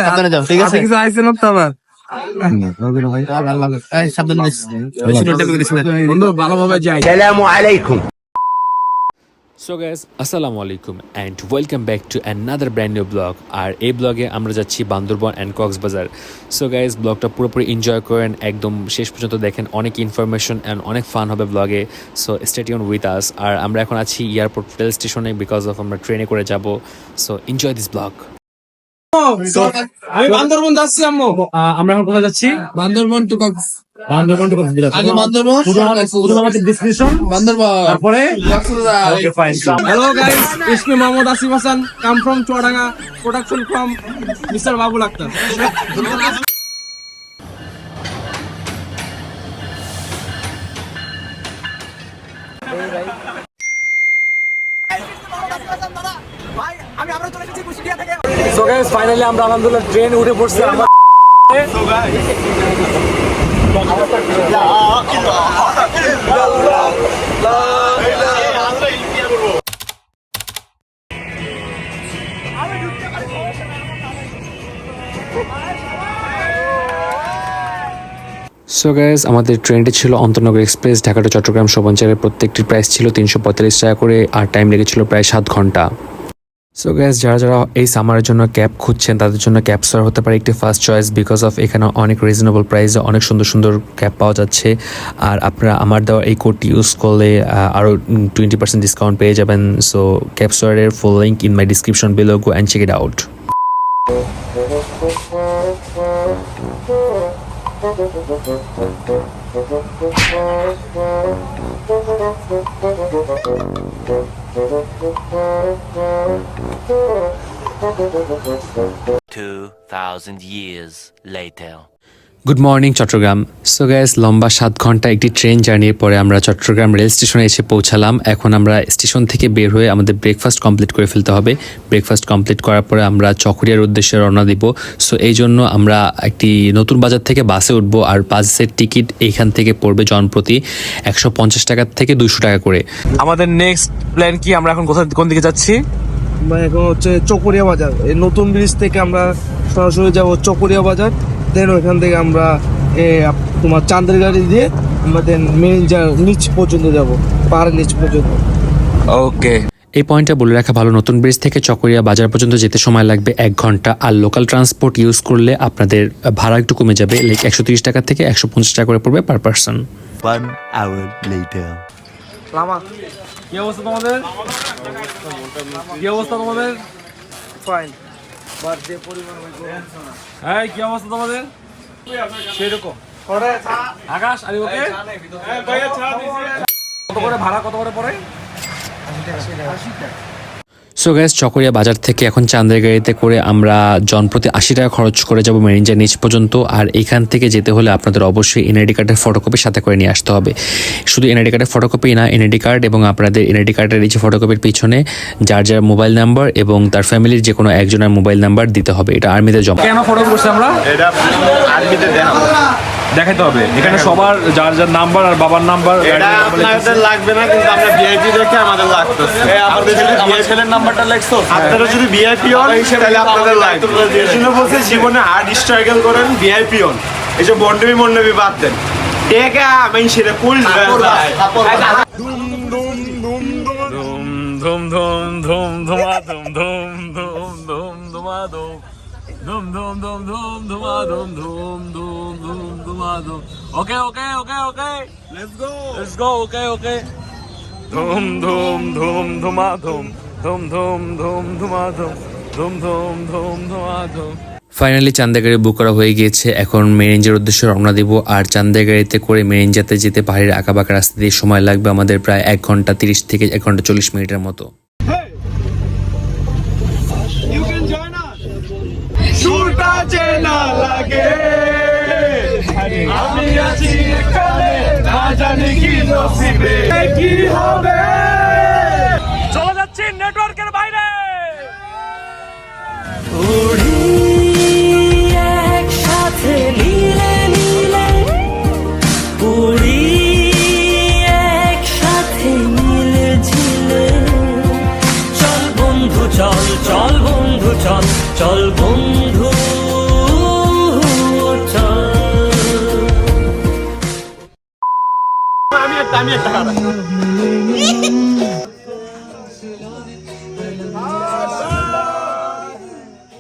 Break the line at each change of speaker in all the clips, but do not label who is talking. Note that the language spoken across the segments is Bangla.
সাবধানে যাও, ঠিক আছে?
কিছু আইসে না তো আমার ভালোভাবে যাই।
সো গাইস আসসালামু আলাইকুম and welcome back to another brand new blog. আর এই ব্লগে আমরা যাচ্ছি Bandarban and Cox's Bazar. So guys ব্লগটা পুরোপুরি এনজয় করেন, একদম শেষ পর্যন্ত দেখেন, অনেক ইনফরমেশন অ্যান্ড অনেক ফান হবে ব্লগে। So stay tune with us. আর আমরা এখন আছি এয়ারপোর্ট রেল স্টেশনে, বিকজ অফ আমরা ট্রেনে করে যাব। So enjoy this blog.
আমি বান্দরবন যাচ্ছি আম্মু।
আমরা এখন কোথায় যাচ্ছি?
বান্দরবন টু
বান্দরবন আগে বান্দরবন,
আমাদের ডেস্টিনেশন
বান্দরবন,
তারপরে
okay fine.
Hello guys, it's me Mohammad Asif Hasan, come from Chuadanga, production from mister Babul Akter.
So guys finally আমরা আলহামদুলিল্লাহ ট্রেন উঠে পড়ছি। সো গাইস আমাদের ট্রেনটি ছিল অন্তনগর এক্সপ্রেস, ঢাকা টু চট্টগ্রাম শোভানচারের। প্রত্যেকটির প্রাইস ছিল 345 টাকা করে, আর টাইম লেগেছিল প্রায় 7 ঘন্টা। সো গাইস যারা যারা এই সামারের জন্য ক্যাব খুঁজছেন তাদের জন্য ক্যাব স্টার হতে পারে একটি ফার্স্ট চয়েস, বিকজ অফ এখানে অনেক রিজনেবল প্রাইসে অনেক সুন্দর সুন্দর ক্যাব পাওয়া যাচ্ছে। আর আপনারা আমার দেওয়া এই কোডটি ইউজ করলে আরও 20% ডিসকাউন্ট পেয়ে যাবেন। সো ক্যাব স্টারের full link in my description below, go and check it out. Good morning Chattogram. So guys লম্বা 7 ঘন্টা একটি ট্রেন জার্নির পরে আমরা চট্টগ্রাম রেল স্টেশনে এসে পৌঁছালাম। এখন আমরা স্টেশন থেকে বের হয়ে আমাদের ব্রেকফাস্ট কমপ্লিট করে ফেলতে হবে। ব্রেকফাস্ট কমপ্লিট করার পরে আমরা চকরিয়ার উদ্দেশ্যে রওনা দিব। সো এই জন্য আমরা একটি নতুন বাজার থেকে বাসে উঠবো, আর বাসের টিকিট এইখান থেকে পড়বে জনপ্রতি 150 টাকা থেকে 200 টাকা করে।
আমাদের নেক্সট প্ল্যান কি? আমরা এখন কোন দিকে যাচ্ছি? এখন হচ্ছে চকরিয়া বাজার। এই নতুন ব্রিজ থেকে আমরা সরাসরি যাব চকরিয়া বাজার। দেন ওইখান থেকে আমরা তোমার চাঁদের গাড়ি দিয়ে আমাদের মেইন নিচ পর্যন্ত যাব, পাহাড়ের নিচ পর্যন্ত। ওকে,
এই পয়েন্টটা বলে রাখা ভালো, নতুন ব্রিজ থেকে চকরিয়া বাজার পর্যন্ত যেতে সময় লাগবে 1 ঘন্টা। আর লোকাল ট্রান্সপোর্ট ইউজ করলে আপনাদের ভাড়া একটু কমে যাবে, লাইক 130 টাকা থেকে 150 টাকা করে পড়বে পার পার্সন।
1 hour later.
কি অবস্থা তোমাদের? কি অবস্থা তোমাদের? ফাইন। বার্থডে পরিবার হ্যাঁ, কি অবস্থা তোমাদের? সেরকম আকাশ আর ওকে কত করে ভাড়া, কত করে পড়ে? 80 টাকা।
সো গ্যাস চকরিয়া বাজার থেকে এখন চাঁদের গাড়িতে করে আমরা জনপ্রতি 80 টাকা খরচ করে যাব মেরিঞ্জার নিচ পর্যন্ত। আর এখান থেকে যেতে হলে আপনাদের অবশ্যই এনআইডি কার্ডের ফটোকপি সাথে করে নিয়ে আসতে হবে। শুধু এনআইডি কার্ডের ফটোকপি না, এনআইডি কার্ড এবং আপনাদের এনআইডি কার্ডের এই যে ফটোকপির পিছনে যার যার মোবাইল নাম্বার এবং তার ফ্যামিলির যে কোনো একজনের মোবাইল নাম্বার দিতে হবে। এটা আর্মিতে জমা।
কেন ফটো করছি আমরা?
এটা আর্মিতে
দেখাতে হবে এখানে সবার যার যার নাম্বার আর বাবার নাম্বার।
এটা আপনাদের লাগবে না, কিন্তু আমরা ভিআইপি দেখে আমাদের লাগতেছে।
আমার ছেলের নাম্বারটা লেখছো?
আপনারা যদি ভিআইপি হন তাহলে আপনাদের লাগবে। এজন্য বলছে জীবনে হার্ড স্ট্রাগল করেন, ভিআইপি হন। এইসব বন্ডবি বাদ দেন। টেকা আমি সেটা পুলিশ ধুম ধুম ধুম ধুম ধুম ধুম ধুমা ধুম ধুম ধুম ধুম ধুমা ধুম ধুম ধুম ধুম ধুম ধুমা ধুম ধুম ধুম ধুম ধুমা ধুম। ওকে ওকে ওকে ওকে, লেটস গো ওকে ওকে। ধুম ধুম ধুম ধুমা ধুম ধুম ধুম ধুম ধুমা ধুম ধুম ধুম ধুম ধুমা ধুম।
ফাইনালি চাঁদের গাড়ি বুক করা হয়ে গিয়েছে। এখন মেরিঞ্জার উদ্দেশ্যে রওনা দিব। আর চাঁদের গাড়িতে করে মেরিঞ্জাতে যেতে পাহাড়ের আঁকাবাঁকা রাস্তা দিয়ে সময় লাগবে আমাদের প্রায় 1 ঘন্টা 30 থেকে 1 ঘন্টা 40 মিনিটের মতো।
আমি আছি এখানে, না জানি কি নসিবে কি হবে।
চলে যাচ্ছি নেটওয়ার্কের বাইরে।
একসাথে মিলে
আমি একটা খারাপ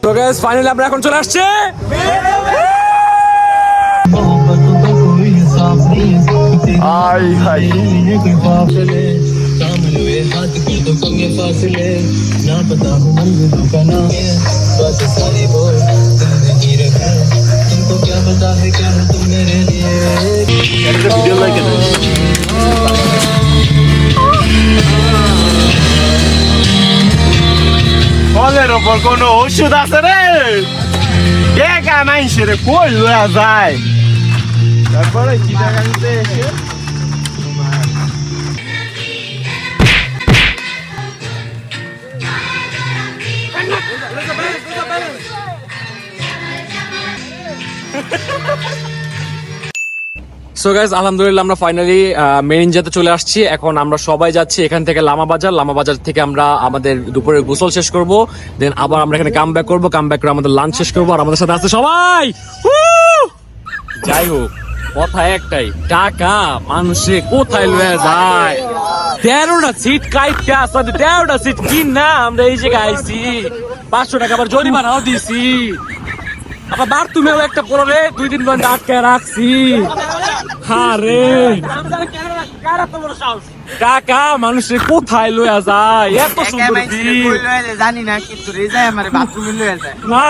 তো গাইস ফাইনালি আমরা এখন চলে আসছে
আই হাই ভিডিও লাগে না ফলের ওপর কোনো ওষুধ আছে রে দেখা নাই সেরে কই লয়া যায় তারপরে কি দেখা নিতে এসে
সো গাইস আলহামদুলিল্লাহ আমরা ফাইনালি মেরিনজাতে চলে আসছি। এখন আমরা সবাই যাচ্ছি এখান থেকে লামা বাজার থেকে আমরা আমাদের দুপুরের গোসল শেষ করব, দেন আবার আমরা এখানে কাম ব্যাক করবো, কাম ব্যাক করে আমাদের লাঞ্চ শেষ করবো, আর আমাদের সাথে আছে সবাই। যাই হোক কথা একটাই, টাকা মানুষে কোথায় লয়ে যায়? 13টা সিট কাইতে আসলে 13টা সিট কিনা আমরা এই জায়গায় আইছি, 500 টাকা আবার জরিমানাও দিছি, আবার বাথরুমেও একটা পরে 2-3 ঘন্টা আটকে রাখছি। আরে টাকা মানুষের কোথায় লইয়া যায়? এত সুন্দর
জানি না কিন্তু রেজায় আমার বাথরুমে লয়ে যায়
না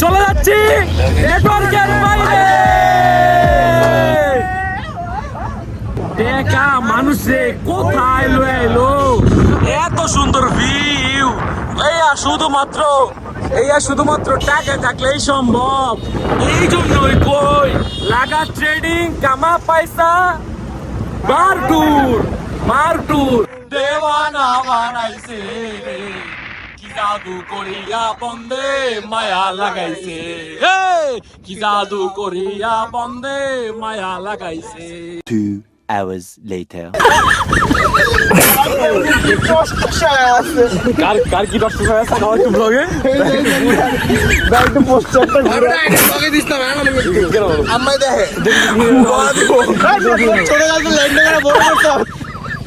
চলে যাচ্ছি নেটওয়ার্কের বাইরে। দেখা মানুষে কোথায় লয়ে এলো? এত সুন্দর ভিউ শুধুমাত্র টাকা থাকলেই সম্ভব। এই জন্যই কই লাগা ট্রেডিং কামা পয়সা মারটুর দেওয়ানা বানাইছে, কি জাদু করিয়া বন্দে মায়া লাগাইছে, কি জাদু করিয়া বন্দে মায়া লাগাইছে।
2 hours later.
কার কি দর্শক হয়ে আছে আমার একটু ব্লগে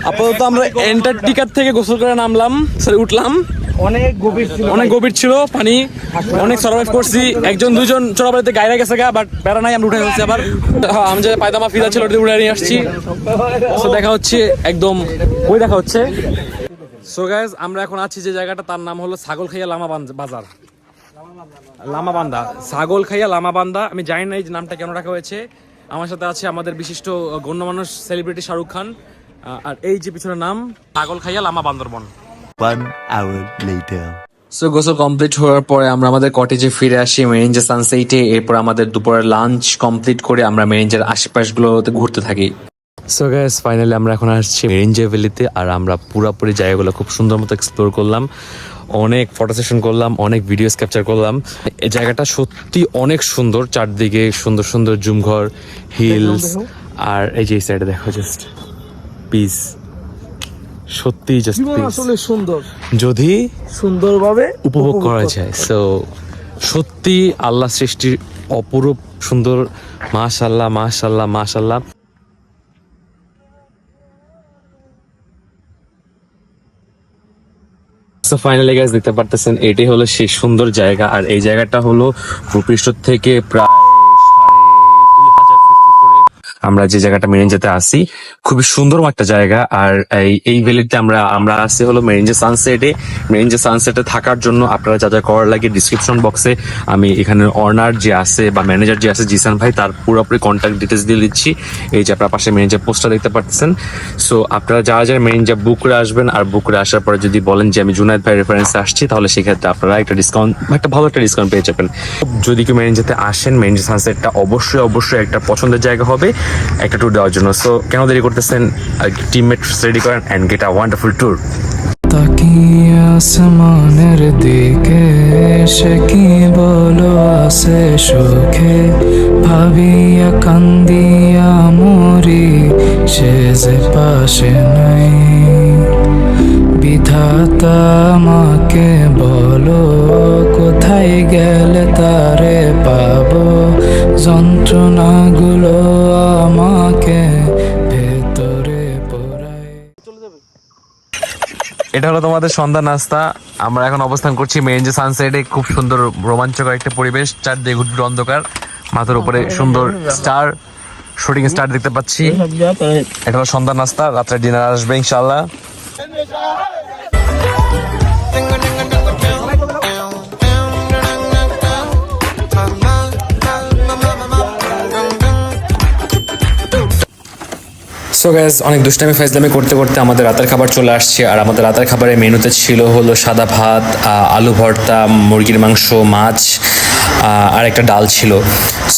আপাতত আমরা এন্টার্কটিকার থেকে গোসল করে নামলাম, সরি উঠলাম। অনেক গভীর ছিল পানি, অনেক সার্ভাইভ করছি। 1-2জন চোরাবাড়িতে গায়ে গেছে গা, বাট প্যারা নাই, আমরা উঠে গেছি আবার। আমি যে পায়দামা ফিদা ছিল ওটা উঠে নিয়ে আসছি। তো দেখা হচ্ছে একদম ওই দেখা হচ্ছে। সো গাইস আমরা এখন আছি যে জায়গাটা, তার নাম হলো ছাগলখাইয়া বাজার, ছাগলখাইয়া লামাবান্ধা। আমি জানি না এই নামটা কেন রাখা হয়েছে। আমার সাথে আছে আমাদের বিশিষ্ট গণ্যমান্য সেলিব্রিটি শাহরুখ খান, আর এই যে পিছনের নাম Chhagalkhaiya Lama Bandarban.
1 hour later.
So গোসল কমপ্লিট হওয়ার পরে আমরা আমাদের কটেজে ফিরে আসি মেরিনজা সানসেটে। এরপর আমাদের দুপুরের লাঞ্চ কমপ্লিট করে আমরা মেরিনজার আশেপাশগুলোতে ঘুরতে থাকি। সো গাইস ফাইনালি আমরা এখন আসছি মেরিনজা ভ্যালিতে, আর আমরা পুরোপুরি জায়গাগুলো খুব সুন্দর মতো এক্সপ্লোর করলাম, অনেক ফটো সেশন করলাম, অনেক ভিডিওস ক্যাপচার করলাম। এই জায়গাটা সত্যি অনেক সুন্দর, চারদিকে সুন্দর সুন্দর জুমঘর, হিলস, আর এই যে এই সাইডে দেখো জাস্ট পিস, সত্যি জাস্ট
আসলে সুন্দর
যদি
সুন্দরভাবে
উপভোগ করা যায়। সো সত্যি আল্লাহ সৃষ্টির অপরূপ সুন্দর, মাশাআল্লাহ মাশাআল্লাহ মাশাআল্লাহ। সো ফাইনালি গাইস দেখতে পারতেছেন এটাই হলো সেই সুন্দর জায়গা, আর এই জায়গাটা হলো ভূপৃষ্ঠ থেকে প্রায় 2500 ফিট উপরে। আমরা যে জায়গাটা মেরিনজাতে আছি খুবই সুন্দর একটা জায়গা, আর এই ভ্যালিতে আমরা আছি হলো মেরিনজা সানসেটে। মেরিনজা সানসেটে থাকার জন্য আপনারা যা যা করার লাগে ডিসক্রিপশন বক্সে আমি এখানে অনার যে আছে বা ম্যানেজার যে আছে জিসান ভাই, তার পুরোপুরি কন্ট্যাক্ট ডিটেলস দিয়ে দিচ্ছি। এই যে আপনার পাশে মেরিনজা পোস্টটা দেখতে পাচ্ছেন। সো আপনারা যারা যারা মেরিনজা বুক করে আসবেন, আর বুক করে আসার পরে যদি বলেন যে আমি জুনায়েদ ভাই রেফারেন্সে আসছি, তাহলে সেক্ষেত্রে আপনারা একটা ভালো একটা ডিসকাউন্ট পেয়ে যাবেন। যদি কেউ মেরিনজাতে আসেন, মেরিনজা সানসেটটা অবশ্যই একটা পছন্দের জায়গা হবে একটা ট্যুর দেওয়ার জন্য। সো কেন দেরি করতেছেন, টিমমেট রেডি করেন and get a wonderful tour.
তাকিয়ে আসমানের দিকে সে কি বলো আছে সুখে ভাবিয়া কান্দিয়া মরি সে যে পাশে নাই বিধাতা আমাকে বলো কোথায় গেলে তারে পাবো যন্ত্রণাগুলো আমাকে ভেতরে পড়ায়।
এটা হলো তোমাদের সন্ধ্যা নাস্তা। আমরা এখন অবস্থান করছি মেরিঞ্জে সানসেটে। খুব সুন্দর রোমাঞ্চকর একটা পরিবেশ, চারদিকে ঘুটঘুট অন্ধকার, মাথার উপরে সুন্দর স্টার, শুটিং স্টার দেখতে পাচ্ছি। এটা হলো সন্ধ্যা নাস্তা, রাত্রে ডিনার আসবে ইনশাআল্লাহ। সো গাইস, অনেক দুষ্টামি ফাইজলামি করতে করতে আমাদের রাতের খাবার চলে আসছে। আর আমাদের রাতের খাবারের মেনুতে ছিল হলো সাদা ভাত, আলু ভর্তা, মুরগির মাংস, মাছ আর একটা ডাল ছিল।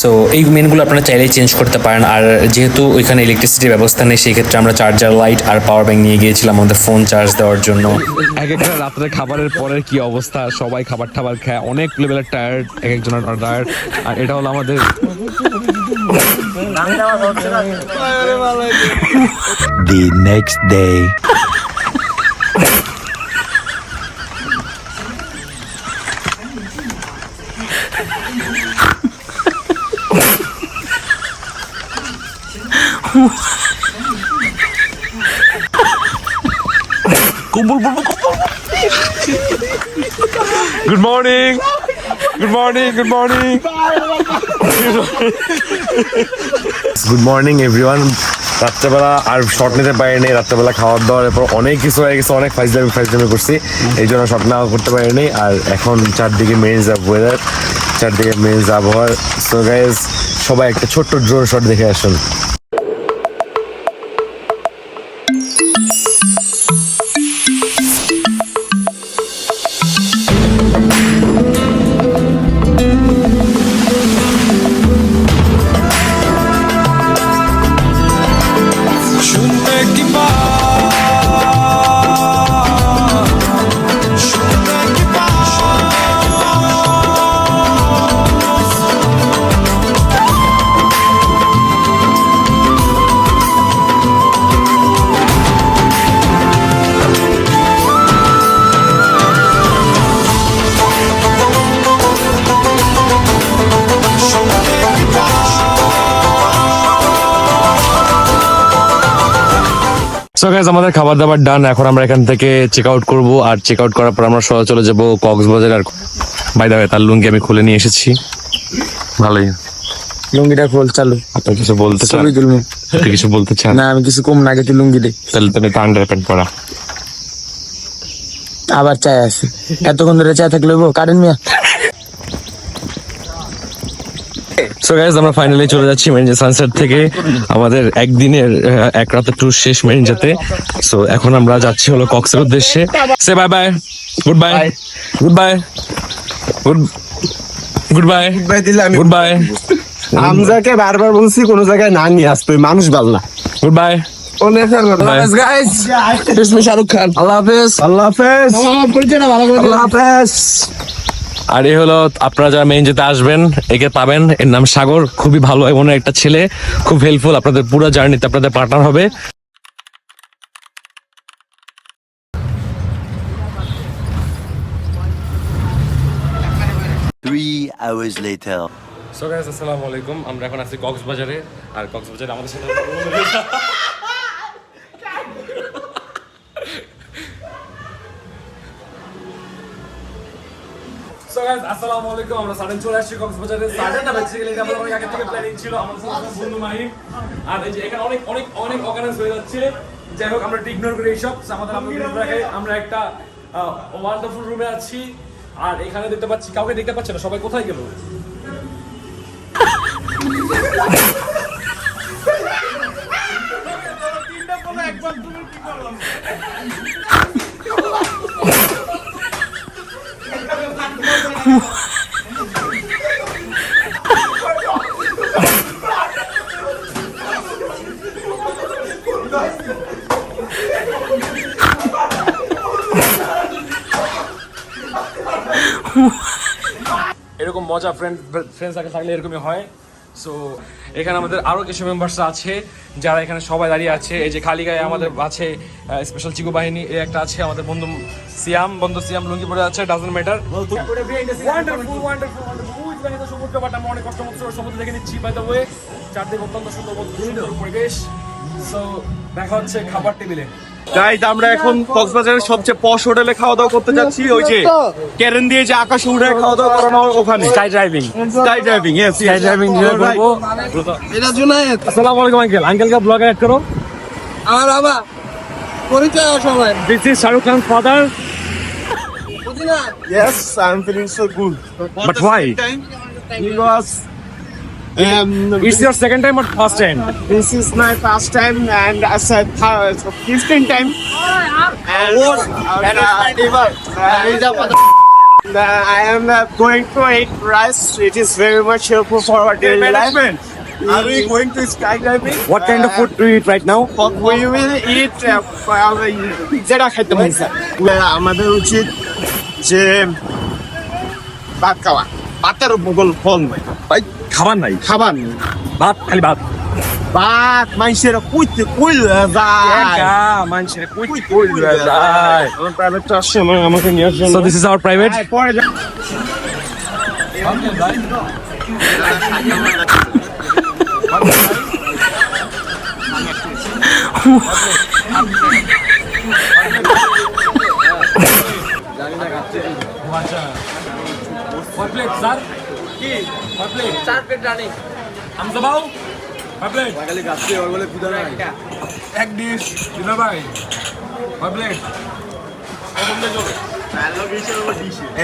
সো এই মেনুগুলো আপনারা চাইলেই চেঞ্জ করতে পারেন। আর যেহেতু ওইখানে ইলেকট্রিসিটির ব্যবস্থা নেই, সেই ক্ষেত্রে আমরা চার্জার লাইট আর পাওয়ার ব্যাংক নিয়ে গিয়েছিলাম আমাদের ফোন চার্জ দেওয়ার জন্য। এক একটা রাত্রে খাবারের পরের কি অবস্থা, সবাই খাবার টাবার খায়, অনেক লেভেলের টায়ার্ড, এক একজনের টায়ার্ড। আর এটা হলো আমাদের
The next day.
Good morning, good morning, good morning, good morning everyone. রাত্রেবেলা আর শর্ট নিতে পারিনি, রাত্রেবেলা খাওয়ার দাওয়ার পর অনেক কিছু হয়ে গেছে, অনেক ফাইজলামি করছি, এই জন্য শর্ট নেওয়া করতে পারিনি। আর এখন চারদিকে মেরিঞ্জ ওয়েদার, চারদিকে মেরিঞ্জ আবহাওয়া। সো গাইজ, সবাই একটা ছোট্ট ড্রোন শট দেখে আসুন। সো গাইস, আমাদের খাবার দাবার ডান। এখন আমরা এখান থেকে চেক আউট করবো, আর চেক আউট করার পর আমরা সরাসরি চলে যাবো কক্সবাজার। আর বাই দা ওয়ে, তার লুঙ্গি আমি খুলে নিয়ে এসেছি। ভালোই
লুঙ্গিটা খোল চালু।
আপনার কিছু বলতে চান?
ছবি তুলবো।
আপনি কিছু বলতে চান?
না, আমি কিছু কম না, আগে তুই লুঙ্গি দে।
তাহলে তুমি তো আন্ডার প্যান্ট পরা।
আবার চায় আছে, এতক্ষণ ধরে চায় থাকলে কারেন্ট মিয়া।
সো গাইস, আমরা ফাইনালি চলে যাচ্ছি মেরিঞ্জা সানসেট থেকে। আমাদের একদিনের এক রাতের ট্যুর শেষ মেরিঞ্জাতে। সো এখন আমরা যাচ্ছি হলো কক্সের উদ্দেশ্যে। Say bye bye, good bye, good bye, good bye, good bye.
আমজাকে বারবার বলছি কোন জায়গায় না নিয়ে আসতো, মানুষ ভালো না।
Good bye.
শাহরুখ খান, আল্লাহ হাফেজ।
আল্লাহ হাফেজ।
আল্লাহ হাফেজ।
আর এই হলো, আপনারা যারা মেরিঞ্জাতে আসবেন একে পাবেন, এর নাম সাগর। খুবই ভালো এমন একটা ছেলে, খুব হেল্পফুল, আপনাদের পুরো জার্নিতে আপনাদের পার্টনার হবে।
3 hours later.
সো গাইস, আসসালামু আলাইকুম। আমরা এখন আছি কক্সবাজারে। আর কক্সবাজারে আমাদের সাথে সো গাইস, আসসালামু আলাইকুম। আমরা সাডেন চলে আসছি কক্সবাজারে। সাডেন না, বেসিক্যালি এটা আমাদের আগে থেকে প্ল্যানিং ছিল। আমাদের সাথে বন্ধু মাহিম। আর এই যে এখানে অনেক অনেক অনেক অকারেন্স হয়ে যাচ্ছে। যাই হোক, আমরা ইগনোর করি এইসব। আমাদের আমরা একটা ওয়ান্ডারফুল রুমে আছি। আর এখানে দেখতে পাচ্ছি, কাউকে দেখতে পাচ্ছে না, সবাই কোথায় গেল?
মজা, ফ্রেন্ডস থাকলে এরকমই হয়। সো এখানে আমাদের আরও কিছু মেম্বার্স আছে যারা এখানে সবাই দাঁড়িয়ে আছে। এই যে খালি গায়ে আমাদের আছে স্পেশাল চিকু বাহিনী, এই একটা আছে আমাদের বন্ধু সিয়াম লুঙ্গি পরে আছে, ডাজন্ট ম্যাটার। সমুদ্র বাট আমরা অনেক কষ্ট সমুদ্র দেখে নিচ্ছি। বাই দ্য ওয়ে চারদিকে অত্যন্ত সুন্দর পরিবেশ। সো দেখা হচ্ছে খাবার টেবিলে।
গাইজ আমরা এখন কক্সবাজারের সবচেয়ে পশ হোটেলে খাওয়া দাওয়া করতে যাচ্ছি। ওই যে কেরেন দিয়ে যে আকাশে উড়ে খাওয়া দাওয়া করানো ওখানে sky driving yes sky driving
এটা জুনায়েদ।
আসসালামু আলাইকুম আঙ্কেল का ব্লগ ऐड करो।
আমার বাবা পরিচয় সবাই।
This is Shahrukh Khan's father.
Yes, I'm feeling so good.
But why?
Because
It's your second time or first time?
this is my first time and as a 15th time. I am going to eat rice. It is very much helpful for our daily life. Are we going to skydiving?
What kind of food do you eat right now?
We will eat যেটা খাইতে পারি স্যার। আমাদের উচিত যে ভাত খাওয়া, ভাতের উপকূল ফল নয় ভাই,
খাবার নাই,
খাবার নেই,
ভাত খালি ভাত।
ভাত মানুষের কইতে
মানুষের যায়।
প্রাইভেটটা আসছে আমাকে নিয়ে আসবে।
So this is our private.
পরে
One plate, sir. One plate. 4 plate running. Hamza bhau. One plate. Egg dish. Dina bhai. One plate.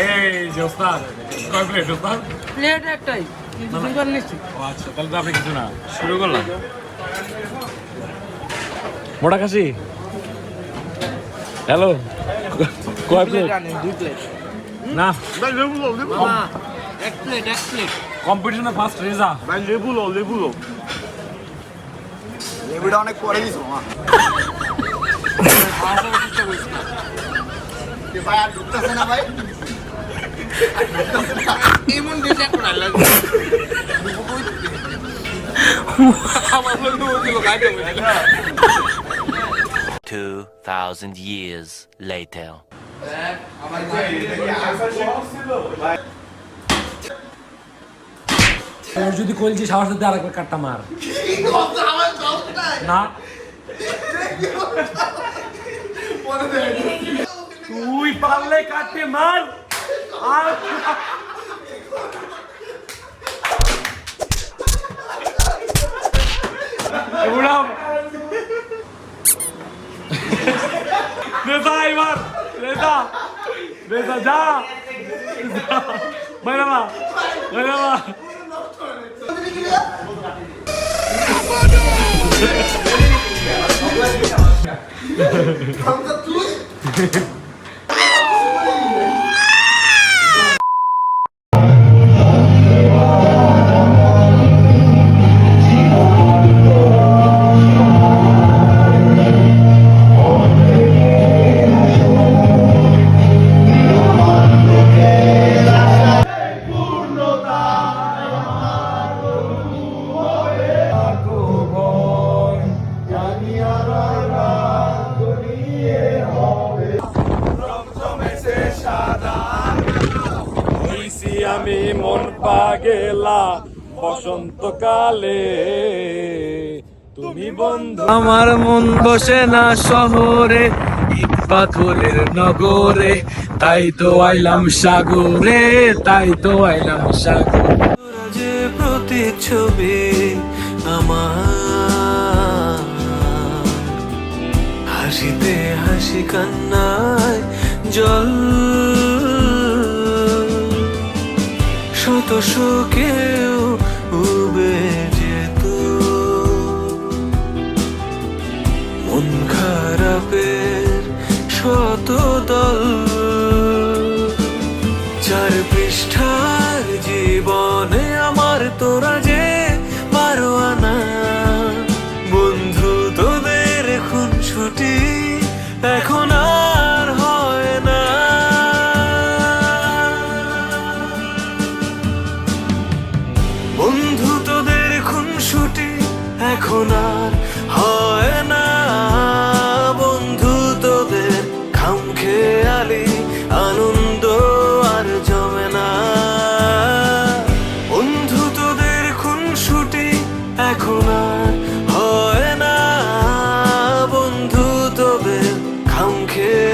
এই যে ওস্তাদ, কয় প্লেট ওস্তাদ?
প্লেট একটাই, কিন্তু দুইবার নিচ্ছি।
ও আচ্ছা, তাহলে তো আপনি কিছু না, শুরু করলাম। মোটা খাসি, হ্যালো, কয় প্লেট?
2 প্লেট
না,
মামা, এক প্লেট
কম্পিটিশনে ফার্স্ট রেজা।
ভাই লেবুলো লেবুটা অনেক পরে দিস মামা। ভাই আর ঢুকতেছে না ভাই, এমন দিছে কোন আল্লাহ আমার বন্ধু বলছিল গাইতে বলে
2000 years later.
তোর যদি কলজি সাহস দিতে আরেকবার কাটটা মার না, তুই পারলে কাটতে মার। আর রেজা যা বাইরাবা আমি মন পাগেলা বসন্তকালে, তুমি বন্ধু আমার মন বসে না শহরে, ইট পাথরের নগরে, তাই তো আইলাম সাগরে, তাই তো আইলাম সাগরে।
যে প্রতিচ্ছবি আমার, হাসিতে হাসি কান্নায় জল, শত শোকেও উবে যেত, মন খারাপের শত দল, 4 পৃষ্ঠার জীবনে আমার তোরা যে পারোয়ানা, বন্ধু তোদের খুন ছুটি এখন আর হয় না। এখন আর হয় না বন্ধু তোদের খামখেয়ালি আনন্দ আর জমে না বন্ধু তোদের খুনসুটি এখন আর হয় না বন্ধু তোদের খামখেয়ালি